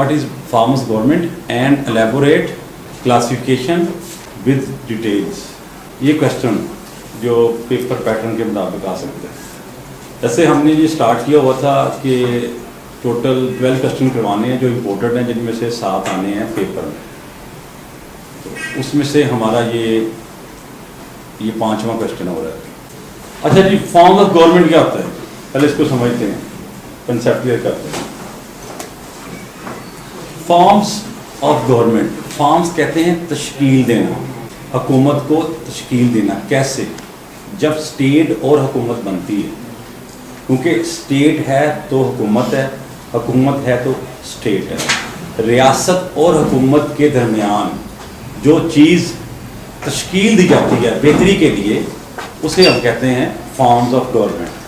what is farmers government and elaborate classification with details. یہ question جو paper pattern کے مطابق آ سکتے ہیں. ایسے ہم نے یہ اسٹارٹ کیا ہوا تھا کہ ٹوٹل 12 کویشچن کروانے ہیں جو امپورٹنٹ ہیں، جن میں سے 7 آنے ہیں پیپر میں. تو اس میں سے ہمارا یہ 5واں کویشچن ہو رہا ہے. اچھا جی، فارم آف گورنمنٹ کیا ہوتا ہے؟ پہلے اس کو سمجھتے ہیں، کنسیپٹ کلیئر کرتے ہیں. فارمز آف گورنمنٹ، فارمز کہتے ہیں تشکیل دینا، حکومت کو تشکیل دینا. کیسے؟ جب اسٹیٹ اور حکومت بنتی ہے، کیونکہ اسٹیٹ ہے تو حکومت ہے، حکومت ہے تو اسٹیٹ ہے. ریاست اور حکومت کے درمیان جو چیز تشکیل دی جاتی ہے بہتری کے لیے، اسے ہم کہتے ہیں فارمز آف گورنمنٹ.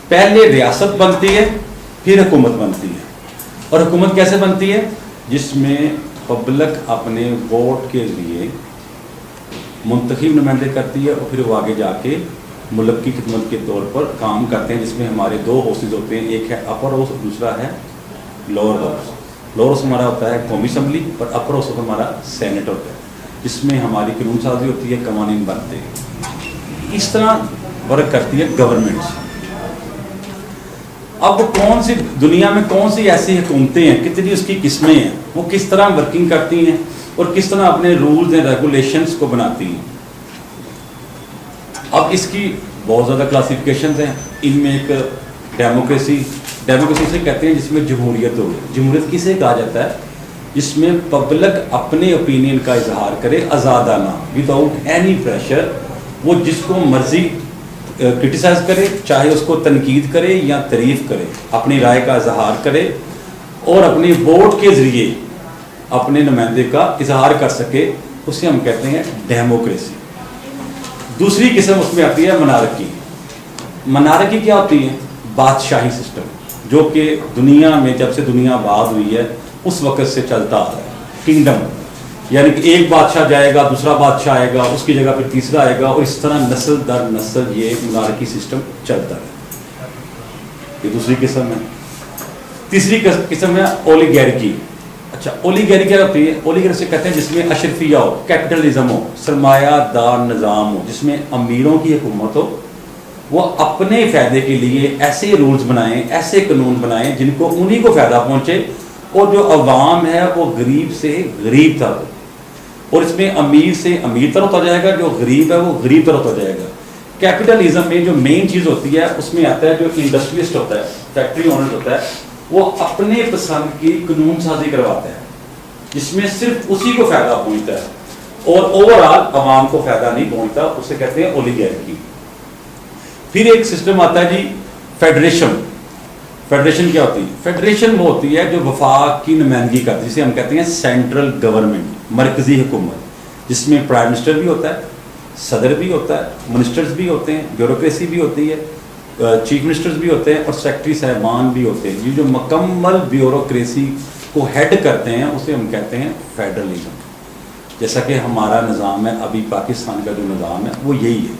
پہلے ریاست بنتی ہے، پھر حکومت بنتی ہے. اور حکومت کیسے بنتی ہے؟ جس میں پبلک اپنے ووٹ کے ذریعے منتخب نمائندے کرتی ہے، اور پھر وہ آگے جا کے ملک کی خدمت کے طور پر کام کرتے ہیں. جس میں ہمارے 2 ہاؤسز ہوتے ہیں، ایک ہے اپر ہاؤس اور دوسرا ہے لوور ہاؤس. لوور ہاؤس ہمارا ہوتا ہے قومی اسمبلی، اور اپر ہاؤس ہمارا سینٹ ہوتا ہے، جس میں ہماری قانون سازی ہوتی ہے، قوانین بنتے ہیں. اس طرح ورک کرتی ہے گورنمنٹ. اب کون سی دنیا میں کون سی ایسی حکومتیں ہیں، کتنی اس کی قسمیں ہیں، وہ کس طرح ورکنگ کرتی ہیں اور کس طرح اپنے رولز اینڈ ریگولیشنز کو بناتی ہیں. اب اس کی بہت زیادہ کلاسیفیکیشنز ہیں. ان میں ایک ڈیموکریسی سے کہتے ہیں جس میں جمہوریت ہو. جمہوریت کسے کہا جاتا ہے؟ جس میں پبلک اپنے اوپینین کا اظہار کرے آزادانہ، وداؤٹ اینی پریشر. وہ جس کو مرضی کرٹیسائز کرے، چاہے اس کو تنقید کرے یا تعریف کرے، اپنی رائے کا اظہار کرے اور اپنے ووٹ کے ذریعے اپنے نمائندے کا اظہار کر سکے. اسے ہم کہتے ہیں ڈیموکریسی. دوسری قسم اس میں آتی ہے منارکی. منارکی کیا ہوتی ہے؟ بادشاہی سسٹم، جو کہ دنیا میں جب سے دنیا آباد ہوئی ہے اس وقت سے چلتا آ رہا ہے. کنگڈم، یعنی کہ ایک بادشاہ جائے گا، دوسرا بادشاہ آئے گا، اس کی جگہ پھر تیسرا آئے گا، اور اس طرح نسل در نسل یہ منارکی سسٹم چلتا ہے. یہ دوسری قسم ہے. تیسری قسم ہے اولیگارکی. اچھا، اولیگارکی کیا ہوتی ہے؟ اولیگارکی سے کہتے ہیں جس میں اشرفیہ ہو، کیپٹلزم ہو، سرمایہ دار نظام ہو، جس میں امیروں کی حکومت ہو. وہ اپنے فائدے کے لیے ایسے رولز بنائیں، ایسے قانون بنائیں جن کو انہی کو فائدہ پہنچے، اور جو عوام ہے وہ غریب سے غریب تر ہو. اور اس میں امیر سے امیر تر ہوتا جائے گا، جو غریب ہے وہ غریب تر ہوتا جائے گا. کیپٹلزم میں جو مین چیز ہوتی ہے اس میں آتا ہے جو انڈسٹریلسٹ ہوتا ہے، فیکٹری اونر ہوتا ہے، وہ اپنے پسند کی قانون سازی کرواتا ہے جس میں صرف اسی کو فائدہ پہنچتا ہے اور اوور آل عوام کو فائدہ نہیں پہنچتا. اسے کہتے ہیں اولیگارکی. پھر ایک سسٹم آتا ہے جی فیڈریشن. فیڈریشن کیا ہوتی ہے؟ فیڈریشن وہ ہوتی ہے جو وفاق کی نمائندگی کرتی ہے، جسے ہم کہتے ہیں سینٹرل گورنمنٹ، مرکزی حکومت، جس میں پرائم منسٹر بھی ہوتا ہے، صدر بھی ہوتا ہے، منسٹرز بھی ہوتے ہیں، بیوروکریسی بھی ہوتی ہے، چیف منسٹرز بھی ہوتے ہیں، اور سیکرٹری صاحبان بھی ہوتے ہیں. یہ جو مکمل بیوروکریسی کو ہیڈ کرتے ہیں اسے ہم کہتے ہیں فیڈرلزم. جیسا کہ ہمارا نظام ہے ابھی پاکستان کا جو نظام ہے وہ یہی ہے.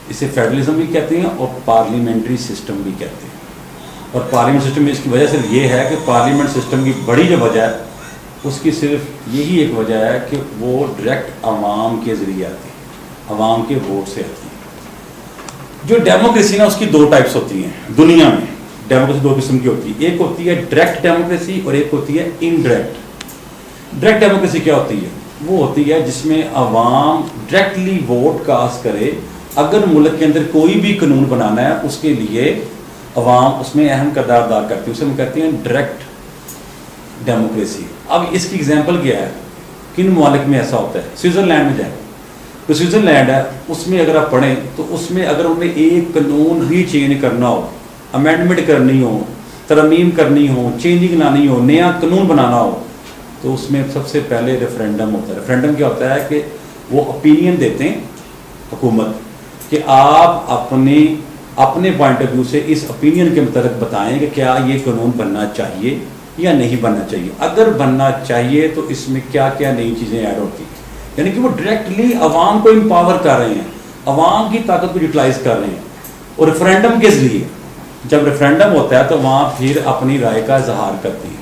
اسے فیڈرلزم بھی کہتے ہیں اور پارلیمنٹری سسٹم بھی کہتے ہیں. اور پارلیمنٹ سسٹم میں اس کی وجہ صرف یہ ہے کہ پارلیمنٹ سسٹم کی بڑی جو وجہ ہے اس کی صرف یہی ایک وجہ ہے کہ وہ ڈائریکٹ عوام کے ذریعے آتی ہے، عوام کے ووٹ سے آتی ہے. جو ڈیموکریسی نا اس کی 2 ٹائپس ہوتی ہیں دنیا میں. ڈیموکریسی 2 قسم کی ہوتی ہے. ایک ہوتی ہے ڈائریکٹ ڈیموکریسی اور ایک ہوتی ہے انڈائریکٹ. ڈائریکٹ ڈیموکریسی کیا ہوتی ہے؟ وہ ہوتی ہے جس میں عوام ڈائریکٹلی ووٹ کاسٹ کرے. اگر ملک کے اندر کوئی بھی قانون بنانا ہے اس کے لیے عوام اس میں اہم کردار ادا کرتی ہے. اسے ہم کہتے ہیں ڈائریکٹ ڈیموکریسی. اب اس کی ایگزامپل کیا ہے؟ کن ممالک میں ایسا ہوتا ہے؟ سوئٹزرلینڈ میں جائیں تو سوئٹزرلینڈ ہے، اس میں اگر آپ پڑھیں تو اس میں اگر انہیں ایک قانون ری چینج کرنا ہو، امینڈمنٹ کرنی ہو، ترمیم کرنی ہو، چینجنگ لانی ہو، نیا قانون بنانا ہو، تو اس میں سب سے پہلے ریفرینڈم ہوتا ہے. ریفرینڈم کیا ہوتا ہے کہ وہ اوپینین دیتے ہیں حکومت کہ آپ اپنے پوائنٹ آف ویو سے اس اوپینین کے متعلق بتائیں کہ کیا یہ قانون بننا چاہیے یا نہیں بننا چاہیے. اگر بننا چاہیے تو اس میں کیا کیا نئی چیزیں ایڈ ہوتی ہیں. یعنی کہ وہ ڈائریکٹلی عوام کو امپاور کر رہے ہیں، عوام کی طاقت کو یوٹیلائز کر رہے ہیں. اور ریفرینڈم کے ذریعے جب ریفرینڈم ہوتا ہے تو وہاں پھر اپنی رائے کا اظہار کرتی ہے.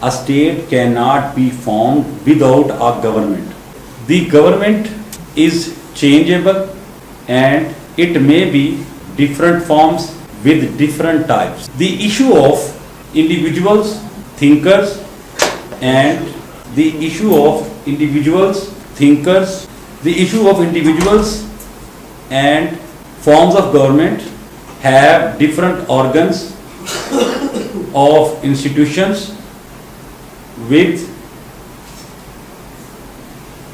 a state cannot be formed without a government. The government is changeable and it may be different forms with different types. The issue of individuals, thinkers and the issue of individuals, thinkers, the issue of individuals and forms of government have different organs of institutions with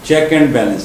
check and balance.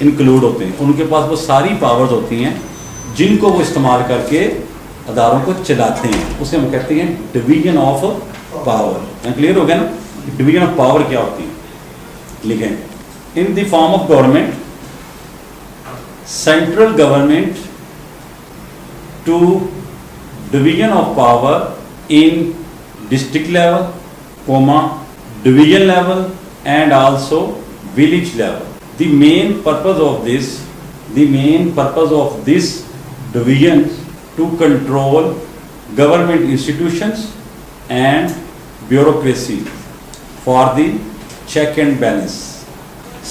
Include ہوتے ہیں, ان کے پاس وہ ساری powers ہوتی ہیں جن کو وہ استعمال کر کے اداروں کو چلاتے ہیں. اسے ہم کہتے ہیں ڈویژن آف پاور. کلیئر ہو گیا نا, ڈویژن آف پاور کیا ہوتی ہے. لکھیں, in the form of government, central government to division of power in district level, division level and also village level. The main purpose of this division to control government institutions and bureaucracy for the check and balance.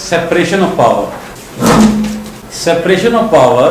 separation of power. separation of power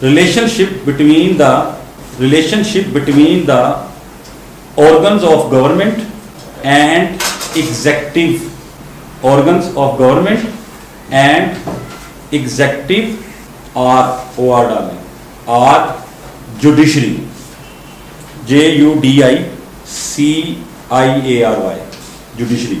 relationship between the organs of government and executive organs of government and executive or judiciary, JUDICIARY, judiciary.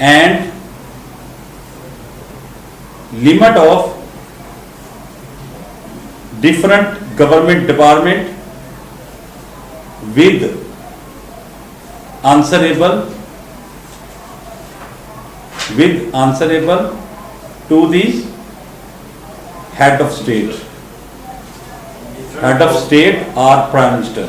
and limit of different government department with answerable to the head of state or prime minister.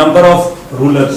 number of rulers.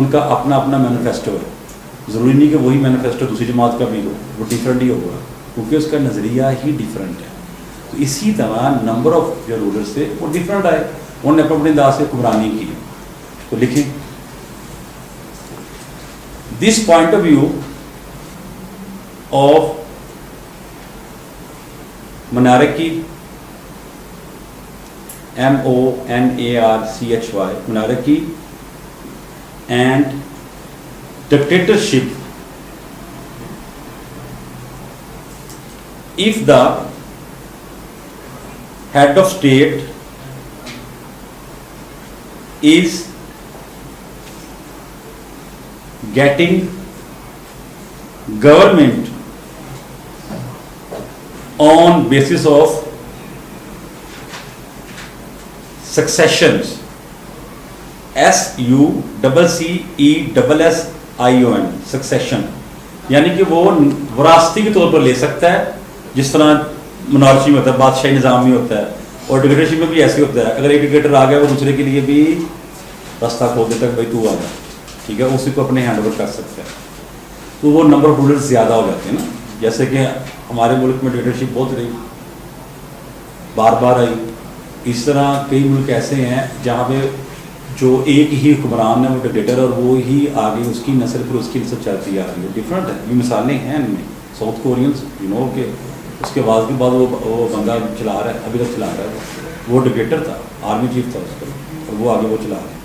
ان کا اپنا اپنا manifesto ہے. ضروری نہیں کہ وہی manifesto دوسری جماعت کا بھی ہو, وہ ڈفرینٹ ہی ہوگا کیونکہ اس کا نظریہ ہی ڈفرینٹ ہے. تو اسی طرح نمبر آف جو رولرس تھے وہ ڈفرینٹ آئے, انہوں نے اپنے انداز سے حکمرانی کی. تو لکھیں دس point of view of monarchy, MONARCHY, monarchy and dictatorship. If the head of state is getting government on basis of successions, SUCCESSION, succession, یعنی کہ وہ وراثتی کے طور پر لے سکتا ہے جس طرح منارچی میں ہوتا ہے, بادشاہی نظام میں ہوتا ہے, اور ڈکٹیٹرشپ میں بھی ایسے ہوتا ہے. اگر ایک ڈکٹیٹر آ گیا وہ دوسرے کے لیے بھی راستہ کھول دیتا ہے کہ بھائی تو آ جا, ٹھیک ہے, اسی کو اپنے ہینڈ اوور کر سکتا ہے. تو وہ نمبر آف رولرز زیادہ ہو جاتے ہیں نا. جیسے کہ ہمارے ملک میں ڈکٹیٹرشپ بہت رہی, بار بار آئی. اس طرح کئی ملک ایسے ہیں جہاں پہ جو ایک ہی حکمران ہے وہ ڈکٹیٹر, اور وہ ہی آگے اس کی نسل پھر اس کی نسل چلتی آ رہی ہے. ڈفرینٹ ہے, یہ مثالیں ہیں ان میں. ساؤتھ کورینس کہ اس کے بعد وہ بندہ چلا رہا ہے, ابھی تک چلا رہا ہے, وہ ڈکٹیٹر تھا, آرمی چیف تھا اس کا, اور وہ آگے وہ چلا رہا ہے.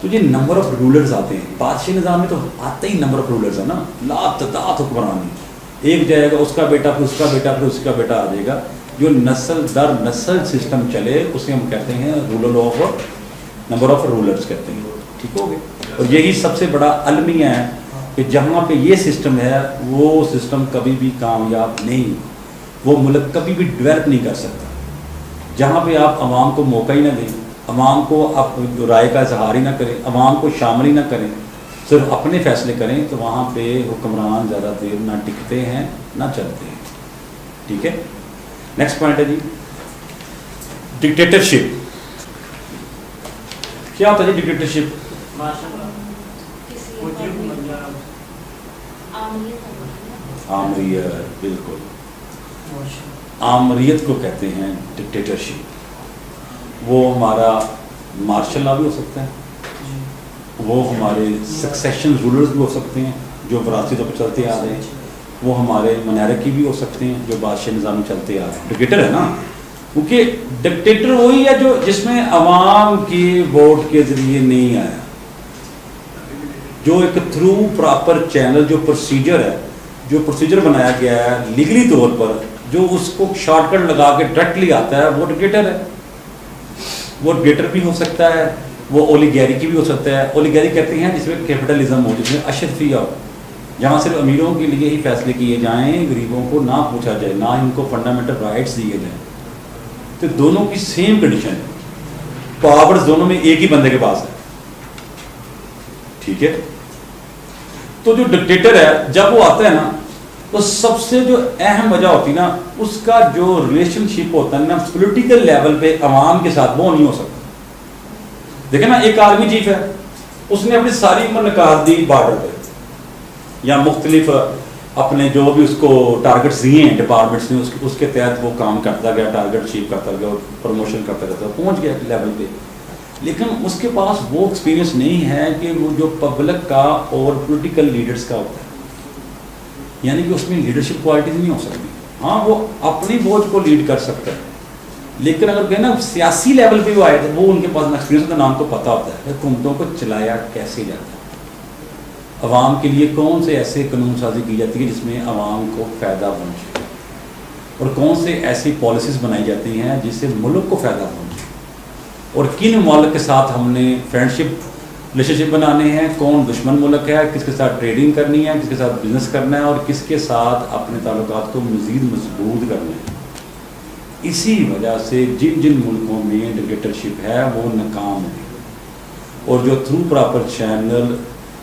تو یہ نمبر آف رولرز آتے ہیں. بادشاہی نظام میں تو آتے ہی نمبر آف رولرز ہے نا, لاتعداد حکمران ہیں. ایک جائے گا, اس کا بیٹا, پھر اس کا بیٹا, پھر اس کا بیٹا آ جائے گا. جو نسل در نسل سسٹم چلے اسے ہم کہتے ہیں ruler of, number of rulers کہتے ہیں. ٹھیک ہو گئے. اور یہی سب سے بڑا المیہ ہے کہ جہاں پہ یہ سسٹم ہے وہ سسٹم کبھی بھی کامیاب نہیں, وہ ملک کبھی بھی ڈیولپ نہیں کر سکتا. جہاں پہ آپ عوام کو موقع ہی نہ دیں, عوام کو آپ رائے کا اظہار ہی نہ کریں, عوام کو شامل ہی نہ کریں, صرف اپنے فیصلے کریں, تو وہاں پہ حکمران زیادہ دیر نہ ٹکتے ہیں نہ چلتے ہیں. ٹھیک ہے. نیکسٹ پوائنٹ ہے جی ڈکٹیٹرشپ. کیا ہوتا ہے جی ڈکٹیٹرشپ؟ آمریت, بالکل آمریت کو کہتے ہیں ڈکٹیٹرشپ. وہ ہمارا مارشل لا بھی ہو سکتا ہے, وہ ہمارے سکسیشن رولرز بھی ہو سکتے ہیں جو وراثتی طور پر چلتے آ رہے ہیں, وہ ہمارے منارکی بھی ہو سکتے ہیں جو بادشاہ نظام میں چلتے آ رہے ہیں. ڈکٹیٹر ہے نا, کیونکہ ڈکٹیٹر وہی ہے جو جس میں عوام کے ووٹ کے ذریعے نہیں آیا, جو ایک تھرو پراپر چینل, جو پروسیجر ہے, جو پروسیجر بنایا گیا ہے لیگلی طور پر, جو اس کو شارٹ کٹ لگا کے ڈائریکٹلی آتا ہے, وہ ڈکٹیٹر ہے. وہ ڈکٹیٹر بھی ہو سکتا ہے, وہ اولیگیرکی بھی ہو سکتا ہے. اولیگیرکی کہتے ہیں جس میں کیپٹلزم ہو, جس میں اشرفیہ ہو, جہاں صرف امیروں کے لیے ہی فیصلے کیے جائیں, غریبوں کو نہ پوچھا جائے, نہ ان کو فنڈامنٹل رائٹس دیے جائیں. تو دونوں کی سیم کنڈیشن ہے, پاورز دونوں میں ایک ہی بندے کے پاس ہے. ٹھیک ہے. تو جو ڈکٹیٹر ہے جب وہ آتا ہے نا, تو سب سے جو اہم وجہ ہوتی ہے نا, اس کا جو ریلیشن شپ ہوتا ہے نا پولیٹیکل لیول پہ عوام کے ساتھ, وہ نہیں ہو سکتا. دیکھیں نا, ایک آرمی چیف ہے, اس نے اپنی ساری عمر نکال دی بارڈر پہ, یا مختلف اپنے جو بھی اس کو ٹارگٹس دیے ہیں ڈپارٹمنٹس نے, اس کے تحت وہ کام کرتا گیا, ٹارگٹ اچیو کرتا گیا, اور پروموشن کرتا رہتا, پہنچ گیا ایک لیول پہ. لیکن اس کے پاس وہ ایکسپیرینس نہیں ہے کہ وہ جو پبلک کا اور پولیٹیکل لیڈرز کا ہوتا ہے, یعنی کہ اس میں لیڈرشپ کوالٹیز نہیں ہو سکتی. ہاں وہ اپنی فوج کو لیڈ کر سکتا ہے, لیکن اگر کہیں نا سیاسی لیول پہ وہ آئے تو وہ ان کے پاس ایکسپیرینس کا نام تو پتہ ہوتا ہے حکومتوں کو چلایا کیسے جاتا ہے, عوام کے لیے کون سے ایسے قانون سازی کی جاتی ہے جس میں عوام کو فائدہ پہنچے, اور کون سے ایسی پالیسیز بنائی جاتی ہیں جس سے ملک کو فائدہ پہنچے, اور کن ممالک کے ساتھ ہم نے فرینڈشپ ریلیشن شپ بنانے ہیں, کون دشمن ملک ہے, کس کے ساتھ ٹریڈنگ کرنی ہے, کس کے ساتھ بزنس کرنا ہے, اور کس کے ساتھ اپنے تعلقات کو مزید مضبوط کرنا ہے. اسی وجہ سے جن جن ملکوں میں ڈکٹیٹرشپ ہے وہ ناکام ہے, اور جو through proper channel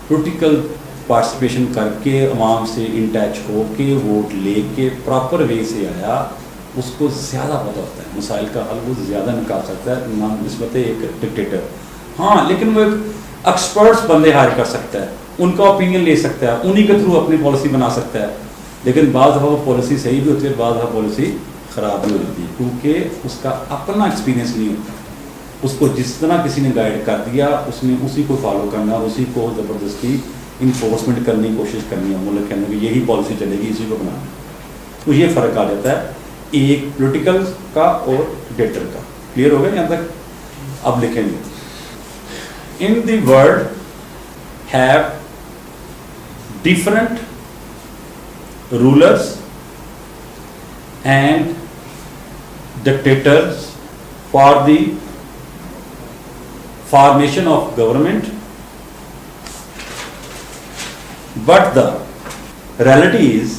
political participation کر کے عوام سے ان ٹچ ہو کے ووٹ لے کے پراپر وے سے آیا, اس کو زیادہ پتہ ہوتا ہے, مسائل کا حل وہ زیادہ نکال سکتا ہے نسبت ایک ڈکٹیٹر. ہاں لیکن وہ ایک ایکسپرٹس بندے ہائر کر سکتا ہے, ان کا اوپینین لے سکتا ہے, انہی کے تھرو اپنی پالیسی بنا سکتا ہے. لیکن بعض دفعہ وہ پالیسی صحیح بھی ہوتی ہے, بعض دفعہ پالیسی خراب بھی ہو جاتی ہے, کیونکہ اس کا اپنا ایکسپیرینس نہیں ہوتا. اس کو جس طرح کسی نے گائیڈ کر دیا اس نے اسی کو فالو کرنا, اسی کو زبردستی انفورسمنٹ کرنے کی کوشش کرنی ہے, ملک کے اندر کہ یہی پالیسی چلے گی, اسی کو بنانا. تو یہ فرق آ جاتا ہے ایک پولیٹیکل کا اور ڈکٹیٹر کا. کلیئر ہو گیا یہاں تک؟ اب لکھیں گے, in the world have different rulers and dictators for the formation of government, but the reality is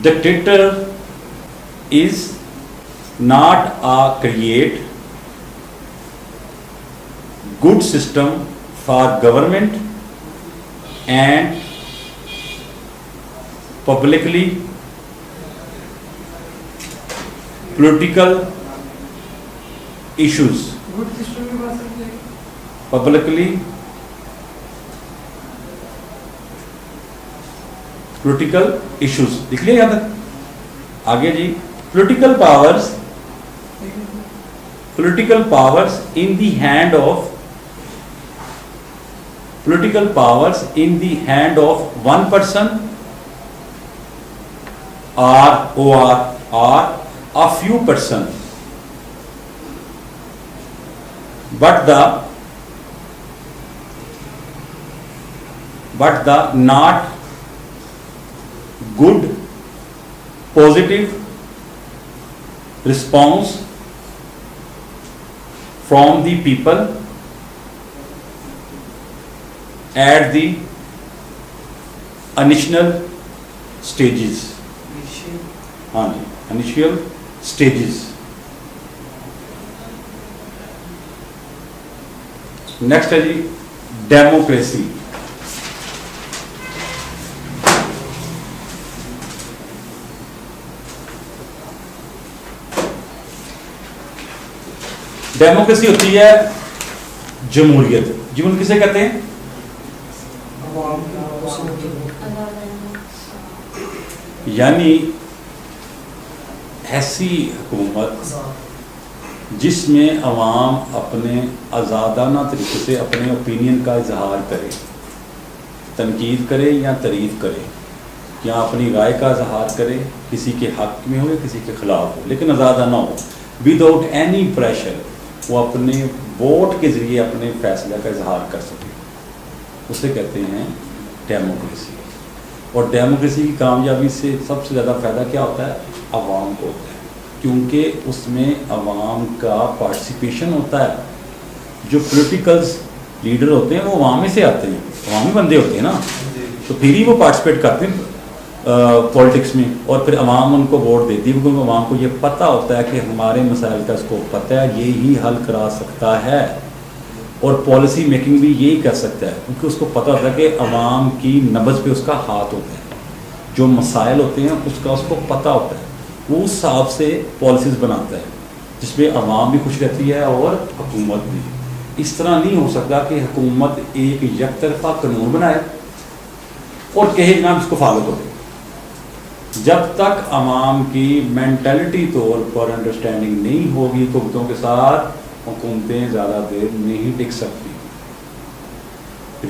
dictator is not a create good system for government and publicly political issues, publicly political issues. لکھ لیا یہاں تک؟ آگے جی, political powers in the hand of one person or a few persons, but the not good positive response from the people at the initial stages. ہاں جی, initial stages. Next ہے جی democracy. Democracy ہوتی ہے جمہوریت. جمہوریت کسے کہتے ہیں؟ یعنی ایسی حکومت جس میں عوام اپنے آزادانہ طریقے سے اپنے اوپینین کا اظہار کرے, تنقید کرے یا تعریف کرے, یا اپنی رائے کا اظہار کرے, کسی کے حق میں ہو یا کسی کے خلاف ہو, لیکن آزادانہ ہو, وداؤٹ اینی پریشر. وہ اپنے ووٹ کے ذریعے اپنے فیصلہ کا اظہار کر سکے, اسے کہتے ہیں ڈیموکریسی. اور ڈیموکریسی کی کامیابی سے سب سے زیادہ فائدہ کیا ہوتا ہے؟ عوام کو ہوتا ہے, کیونکہ اس میں عوام کا پارٹیسپیشن ہوتا ہے. جو پولیٹیکلز لیڈر ہوتے ہیں وہ عوامی سے آتے ہیں, عوامی بندے ہوتے ہیں نا, تو پھر ہی وہ پارٹیسپیٹ کرتے ہیں پولیٹکس میں, اور پھر عوام ان کو ووٹ دیتی ہے, کیونکہ عوام کو یہ پتہ ہوتا ہے کہ ہمارے مسائل کا اس کو پتہ ہے, یہی حل کرا سکتا ہے, اور پالیسی میکنگ بھی یہی کر سکتا ہے, کیونکہ اس کو پتہ ہوتا ہے کہ عوام کی نبض پہ اس کا ہاتھ ہوتا ہے. جو مسائل ہوتے ہیں اس کا اس کو پتہ ہوتا ہے, وہ اس حساب سے پالیسیز بناتا ہے جس میں عوام بھی خوش رہتی ہے اور حکومت بھی. اس طرح نہیں ہو سکتا کہ حکومت ایک یک طرفہ قانون بنائے اور کہے جناب اس کو فالو کرو. جب تک عوام کی مینٹلٹی طور پر انڈرسٹینڈنگ نہیں ہوگی حکومتوں کے ساتھ, حکومتیں زیادہ دیر نہیں ٹک سکتی.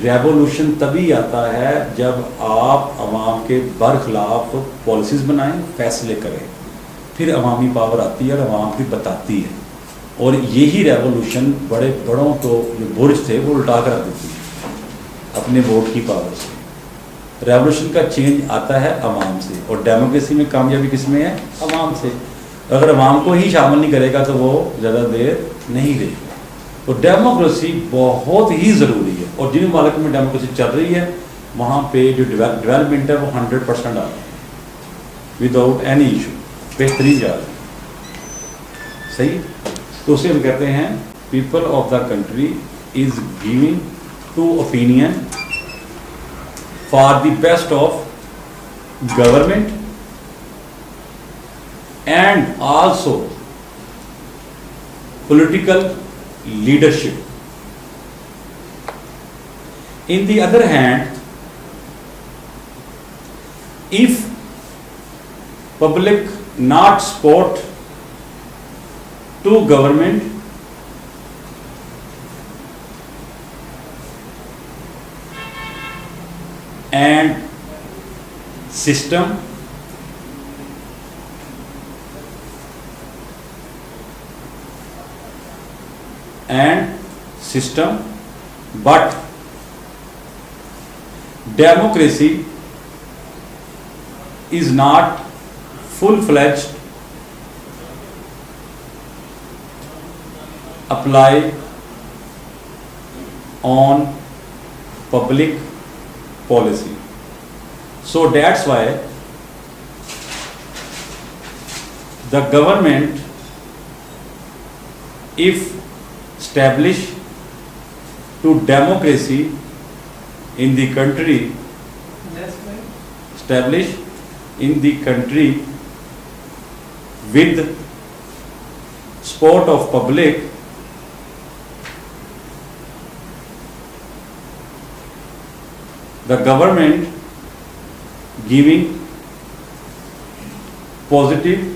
ریولوشن تبھی آتا ہے جب آپ عوام کے برخلاف پالیسیز بنائیں, فیصلے کریں, پھر عوامی پاور آتی ہے اور عوام بھی بتاتی ہے. اور یہی ریولوشن بڑوں کو جو برج تھے وہ الٹا کر دیتی ہے اپنے ووٹ کی پاور سے. ریولوشن کا چینج آتا ہے عوام سے, اور ڈیموکریسی میں کامیابی کس میں ہے؟ عوام سے. اگر عوام کو ہی شامل نہیں کرے گا تو وہ زیادہ دیر نہیں رہے گا. تو ڈیموکریسی بہت ہی ضروری ہے, اور جن ممالک میں ڈیموکریسی چل رہی ہے وہاں پہ جو ڈیولپمنٹ ہے وہ 100% آ رہا ہے وداؤٹ اینی ایشو, بہترین جا رہا ہے. صحیح. تو اسے ہم کہتے ہیں people of the country is giving to opinion for the best of government and also political leadership. In the other hand, if public not support to government, and system, but democracy is not full-fledged apply on public policy. So that's why the government, if establish to democracy in the country, establish in the country with support of public, the government giving positive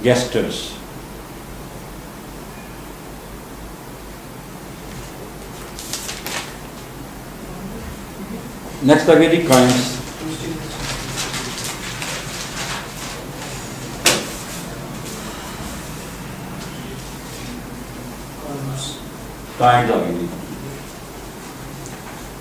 gestures. Next again the crimes. Crimes again.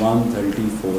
134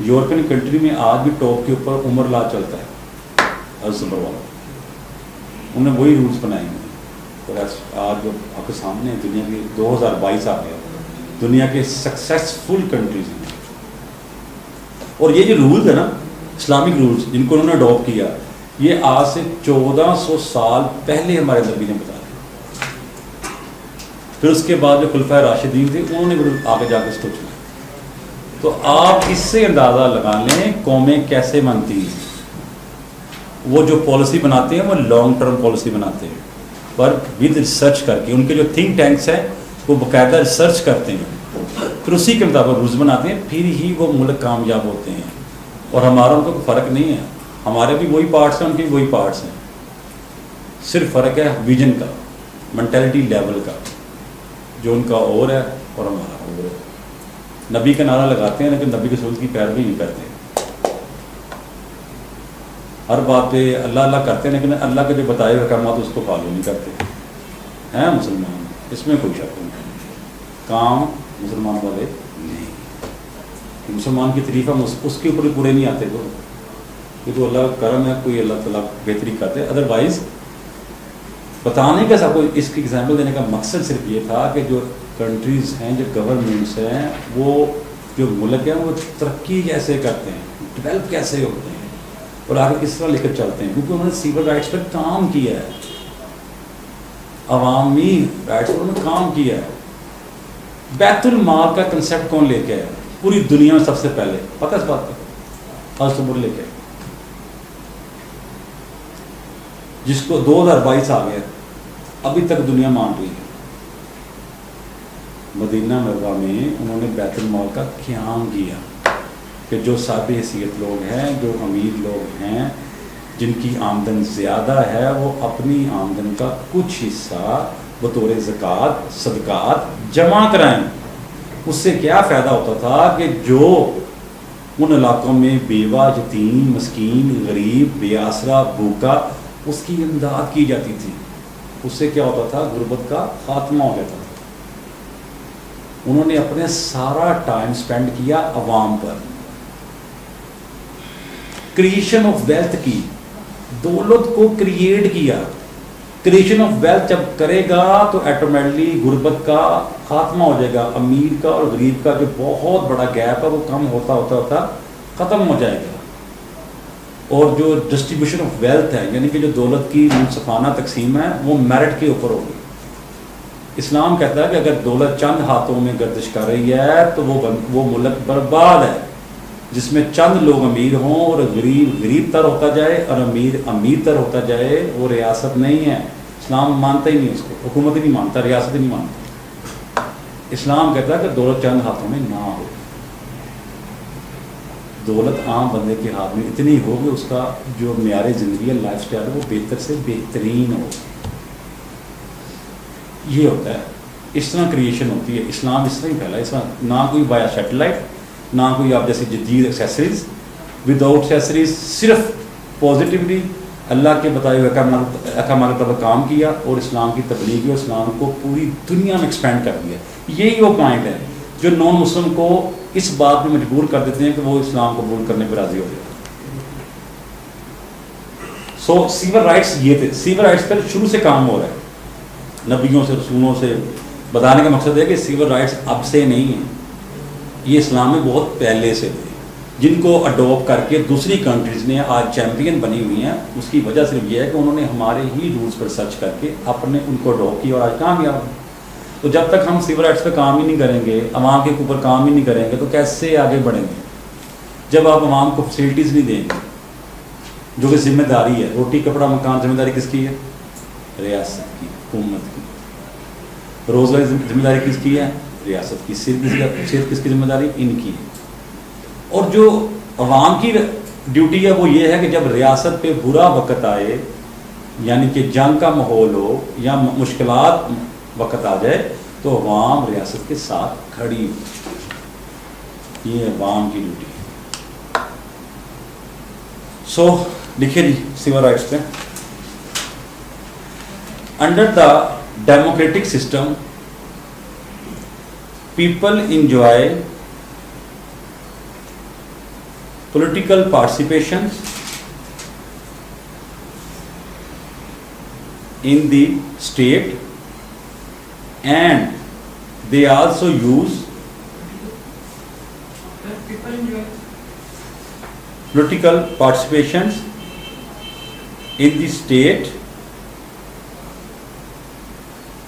European country میں آج بھی top کے اوپر عمر لا چلتا ہے الزبر والا, انہوں نے وہی رولس بنائے ہیں. اور آج جو آپ کے سامنے دنیا کی 2022 آ گیا, دنیا کے سکسیسفل کنٹریز ہیں. اور یہ جو رولز ہے نا اسلامک رولز جن کو انہوں نے اڈاپٹ کیا, یہ آج سے 1400 سال پہلے ہمارے نبی نے بتایا. پھر اس کے بعد جو خلفائے راشدین تھے انہوں نے آگے جا کے اس کو چنا. تو آپ اس سے اندازہ لگا لیں قومیں کیسے مانتی ہیں. وہ جو پالیسی بناتے ہیں وہ لانگ ٹرم پالیسی بناتے ہیں, پر ود ریسرچ کر کے. ان کے جو تھنک ٹینکس ہیں وہ باقاعدہ ریسرچ کرتے ہیں, پھر اسی کے مطابق رولز بناتے ہیں, پھر ہی وہ ملک کامیاب ہوتے ہیں. اور ہمارا ان کو فرق نہیں ہے, ہمارے بھی وہی پارٹس ہیں, ان کے بھی وہی پارٹس ہیں. صرف فرق ہے ویژن کا, مینٹلٹی لیول کا, جو ان کا اور ہے اور ہمارا اور ہے. نبی کا نعرہ لگاتے ہیں لیکن نبی کے سنت کی پیروی نہیں کرتے. ہر بات پہ اللہ اللہ کرتے ہیں لیکن اللہ کے جو بتائے ہوئے احکامات اس کو فالو نہیں کرتے ہیں. مسلمان اس میں کوئی شک نہیں, کام مسلمان والے نہیں. مسلمان کی تعریف ہم اس کے اوپر پورے نہیں آتے. یہ تو اللہ کا کرم ہے, کوئی اللہ تعالیٰ بہتری کرتے. ادروائز بتانے کا سب کو اس کی ایگزامپل دینے کا مقصد صرف یہ تھا کہ جو کنٹریز ہیں, جو گورنمنٹس ہیں, وہ جو ملک ہیں وہ ترقی کیسے کرتے ہیں, ڈیولپ کیسے ہوتے ہیں اور آگے کس طرح لے کر چلتے ہیں. کیونکہ انہوں نے سول رائٹس پر کام کیا ہے, عوامی رائٹس پر انہوں نے کام کیا ہے. بیت المال کا کنسیپٹ کون لے کے آیا پوری دنیا میں سب سے پہلے, پتہ اس بات کا, الزبر لے کے, جس کو 2022 آ گیا, ابھی تک دنیا مان رہی ہے. مدینہ مروا میں انہوں نے بیت المال کا قیام کیا کہ جو صاحب حیثیت لوگ ہیں, جو امیر لوگ ہیں, جن کی آمدن زیادہ ہے, وہ اپنی آمدن کا کچھ حصہ بطور زکوٰۃ صدقات جمع کرائیں. اس سے کیا فائدہ ہوتا تھا کہ جو ان علاقوں میں بیوہ, یتیم, مسکین, غریب, بے آسرا, بھوکا, اس کی امداد کی جاتی تھی. اس سے کیا ہوتا تھا, غربت کا خاتمہ ہو جاتا تھا. انہوں نے اپنے سارا ٹائم سپینڈ کیا عوام پر, کریشن آف ویلتھ کی, دولت کو کریٹ کیا. کریشن آف ویلتھ جب کرے گا تو ایٹومیٹکلی غربت کا خاتمہ ہو جائے گا. امیر کا اور غریب کا جو بہت بڑا گیپ ہے وہ کم ہوتا ہوتا ہوتا ختم ہو جائے گا. اور جو ڈسٹریبیوشن آف ویلتھ ہے, یعنی کہ جو دولت کی منصفانہ تقسیم ہے, وہ میرٹ کے اوپر ہوگی. اسلام کہتا ہے کہ اگر دولت چند ہاتھوں میں گردش کر رہی ہے تو وہ ملک برباد ہے. جس میں چند لوگ امیر ہوں اور غریب غریب تر ہوتا جائے اور امیر امیر تر ہوتا جائے, وہ ریاست نہیں ہے. اسلام مانتا ہی نہیں اس کو, حکومت ہی نہیں مانتا, ریاست ہی نہیں مانتا. اسلام کہتا ہے کہ دولت چند ہاتھوں میں نہ ہو. دولت عام بندے کے ہاتھ میں اتنی ہو کہ اس کا جو معیار زندگی ہے, لائف سٹائل ہے, وہ بہتر سے بہترین ہو. یہ ہوتا ہے, اس طرح کریشن ہوتی ہے. اسلام اس طرح ہی پھیلا. اس طرح نہ کوئی بایا سیٹلائٹ, نہ کوئی آپ جیسی جدید ایکسیسریز, وداؤٹ ایکسیسریز, صرف پازیٹیولی اللہ کے بتائے ہوئے احکامات پر کام کیا اور اسلام کی تبلیغ کی, اور اسلام کو پوری دنیا میں ایکسپینڈ کر دیا. یہی وہ پوائنٹ ہے جو نان مسلم کو اس بات میں مجبور کر دیتے ہیں کہ وہ اسلام قبول کرنے پہ راضی ہو جائے. سو سیول رائٹس یہ تھے. سیول رائٹس پر شروع سے کام ہو رہا ہے, نبیوں سے, رسولوں سے. بتانے کا مقصد ہے کہ سیول رائٹس اب سے نہیں ہیں, یہ اسلام میں بہت پہلے سے تھے, جن کو اڈاپٹ کر کے دوسری کنٹریز نے آج چیمپئن بنی ہوئی ہیں. اس کی وجہ صرف یہ ہے کہ انہوں نے ہمارے ہی رولز پر سرچ کر کے اپنے ان کو اڈاپٹ کیا اور آج کامیاب ہیں. تو جب تک ہم سیول رائٹس پہ کام ہی نہیں کریں گے, عوام کے اوپر کام ہی نہیں کریں گے, تو کیسے آگے بڑھیں گے؟ جب آپ عوام کو فیسلٹیز نہیں دیں گے, جو کہ ذمہ داری ہے. روٹی کپڑا مکان ذمہ داری کس کی ہے؟ ریاست کی, حکومت کی. روزگار ذمہ داری کس کی ہے؟ ریاست کی. صرف کس کی ذمہ داری؟ ان کی. اور جو عوام کی ڈیوٹی ہے وہ یہ ہے کہ جب ریاست پہ برا وقت آئے, یعنی کہ جنگ کا ماحول ہو یا مشکلات وقت آ جائے, تو عوام ریاست کے ساتھ کھڑی ہو. یہ عوام کی ڈیوٹی ہے. سو لکھے جی سیول رائٹس پہ, under the democratic system, people enjoy political participation in the state, and they also use political participations in the state.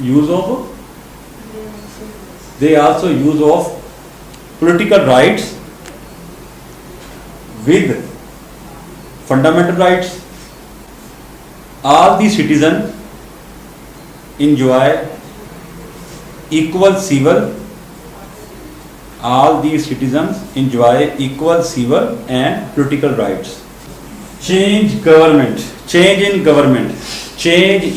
use of, they also use of political rights with fundamental rights. All the citizens enjoy equal civil. All the citizens enjoy equal civil and political rights. Change government. Change in government. Change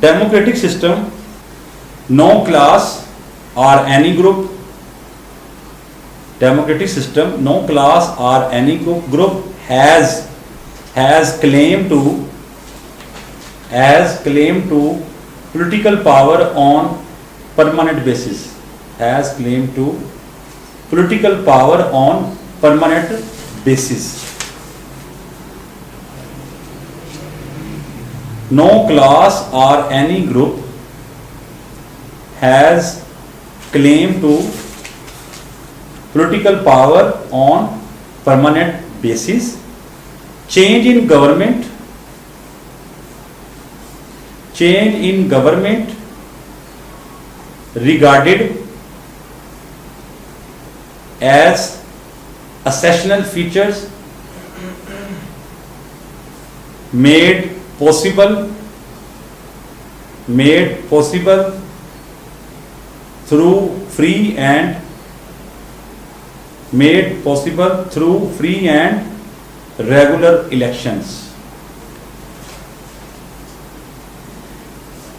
democratic system, no class or any group. Democratic system, no class or any group has claim to political power on permanent basis. Has claim to political power on permanent basis. No class or any group has claim to political power on permanent basis. Change in government. Change in government regarded as exceptional features made possible through free and regular elections.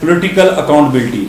political accountability.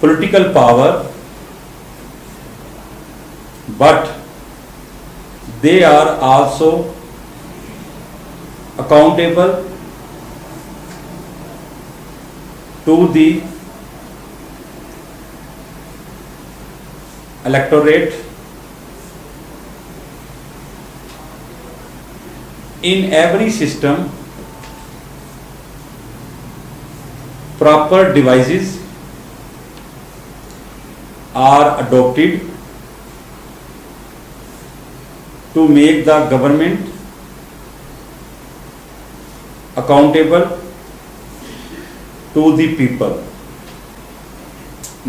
political power, but they are also accountable to the electorate. In every system, proper devices are adopted to make the government accountable to the people.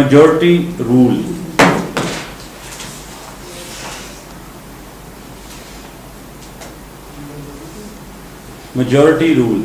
majority rule. Majority rule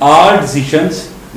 All decisions,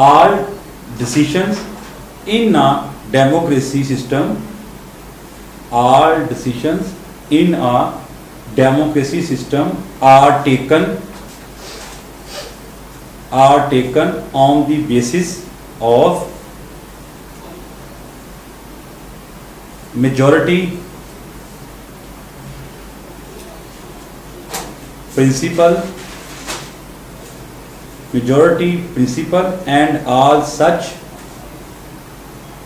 all decisions in a democracy system, all decisions in a democracy system are taken on the basis of majority principle, and all such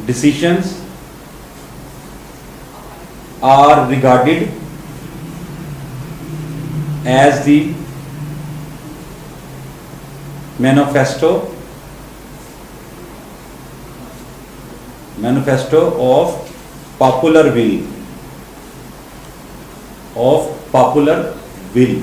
decisions are regarded as the manifesto of popular will.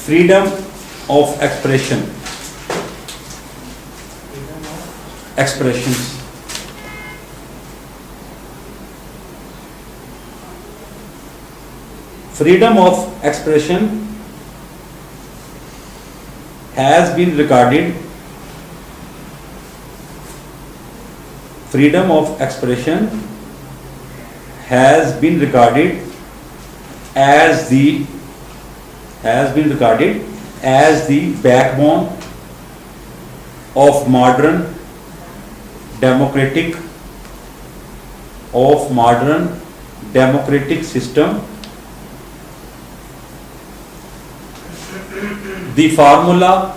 freedom of expressions. freedom of expression has been regarded freedom of expression has been regarded as the backbone of modern democratic system. The formula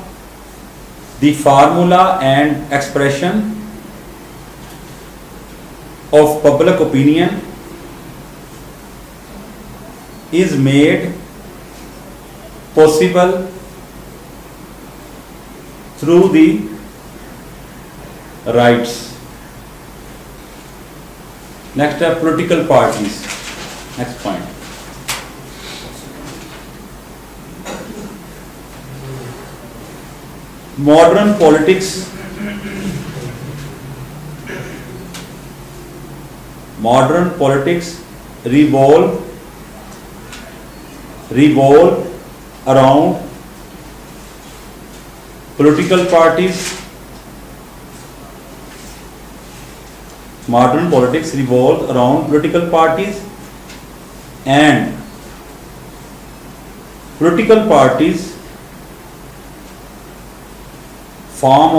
and expression of public opinion is made possible through the rights. Next are political parties. Next point. Modern politics revolve around political parties. Modern politics revolve around political parties, and political parties form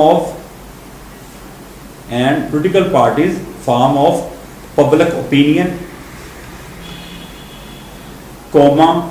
of public opinion, comma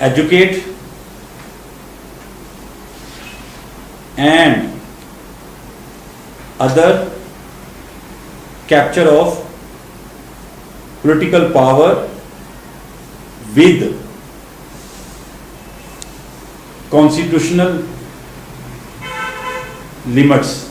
educate and other capture of political power with constitutional limits.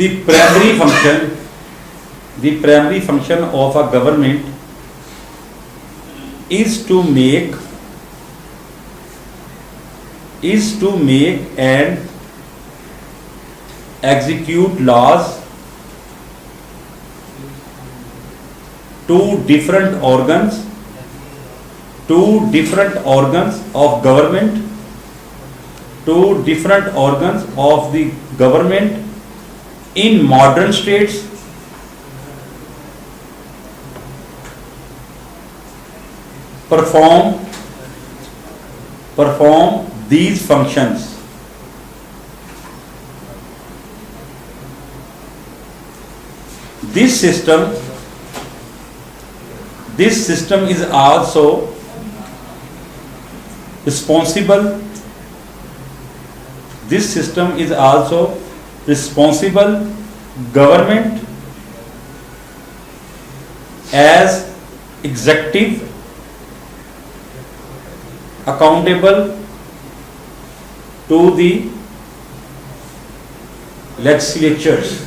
The primary function of a government is to make and execute laws to different organs of government, in modern states perform these functions. This system is also responsible government as executive accountable to the legislatures.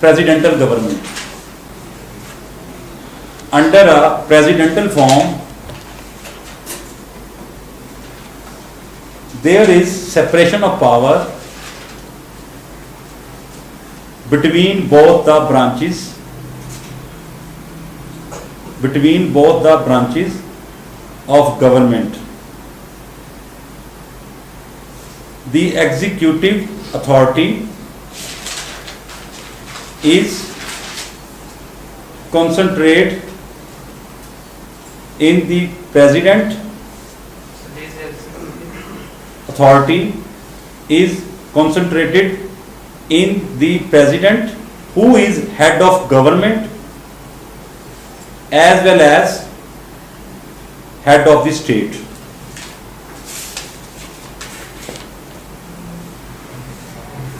presidential government. Under a presidential form, there is separation of power between both the branches of government. The executive authority is concentrated in the president. Authority is concentrated in the president, who is head of government as well as head of the state.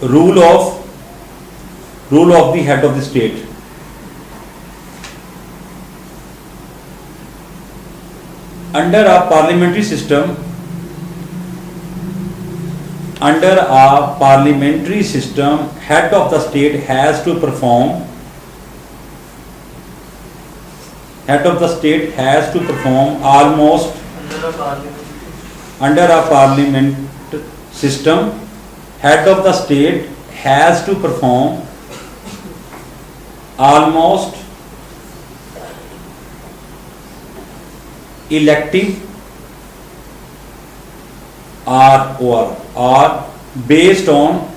rule of the head of the state. Under a parliamentary system, head of the state has to perform almost under a parliament system, head of the state has to perform almost elective or based on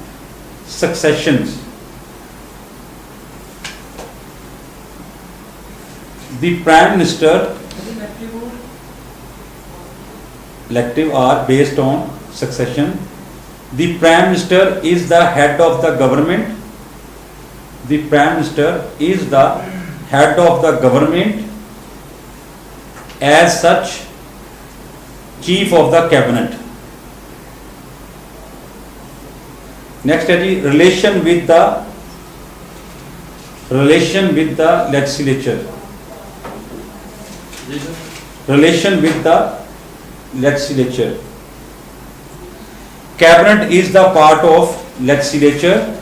successions. The Prime Minister, elective or based on succession. The Prime Minister is the head of the government. The Prime Minister is the head of the government. As such, Chief of the Cabinet. Next is the relation with the legislature. Relation with the legislature. Cabinet is the part of legislature.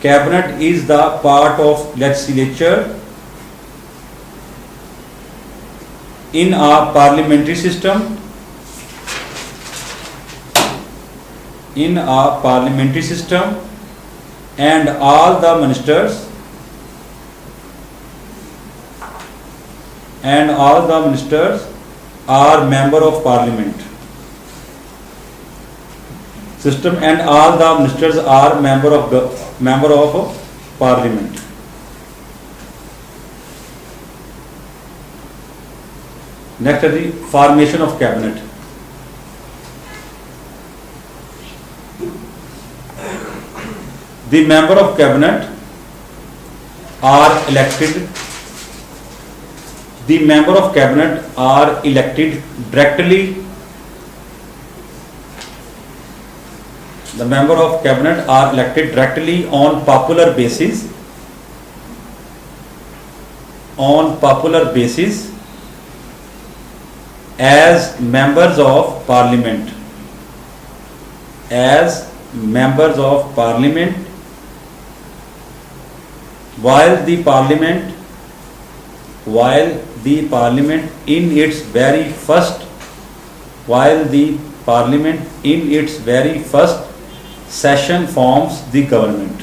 Cabinet is the part of legislature. In a parliamentary system, and all the ministers are member of parliament. System and all the ministers are member of parliament. Next is the formation of cabinet. The member of cabinet are elected. The member of cabinet are elected directly. The member of cabinet are elected directly on popular basis. As members of parliament. While the parliament in its very first session forms the government.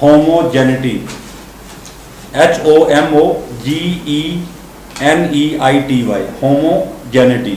homogeneity. HOMOGENEITY.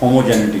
homogeneity.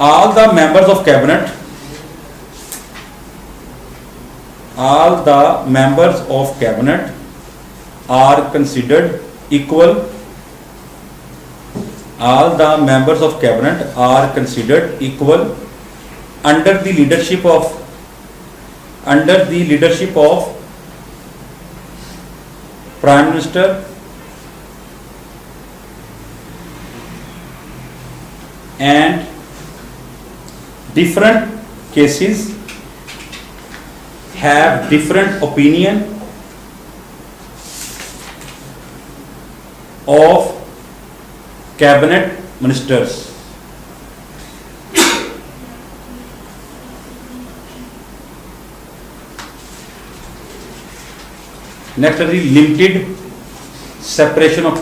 all the members of cabinet are considered equal. All the members of cabinet are considered equal under the leadership of Prime Minister and different cases have different opinion of cabinet ministers. Next is the limited separation of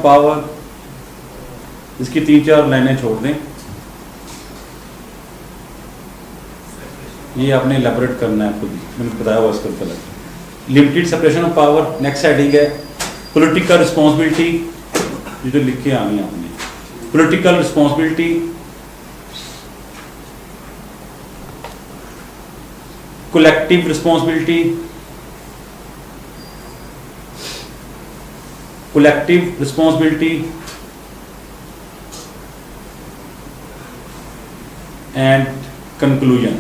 power. اس کی 3-4 لائنیں چھوڑ دیں. یہ آپ نے elaborate کرنا ہے خود ہی, میں نے بتایا ہوا اس کا طلب. Limited separation of power, next heading ہے پولیٹیکل رسپانسبلٹی. یہ جو لکھ کے آنی ہے آپ نے, political responsibility, collective responsibility, collective responsibility and conclusion.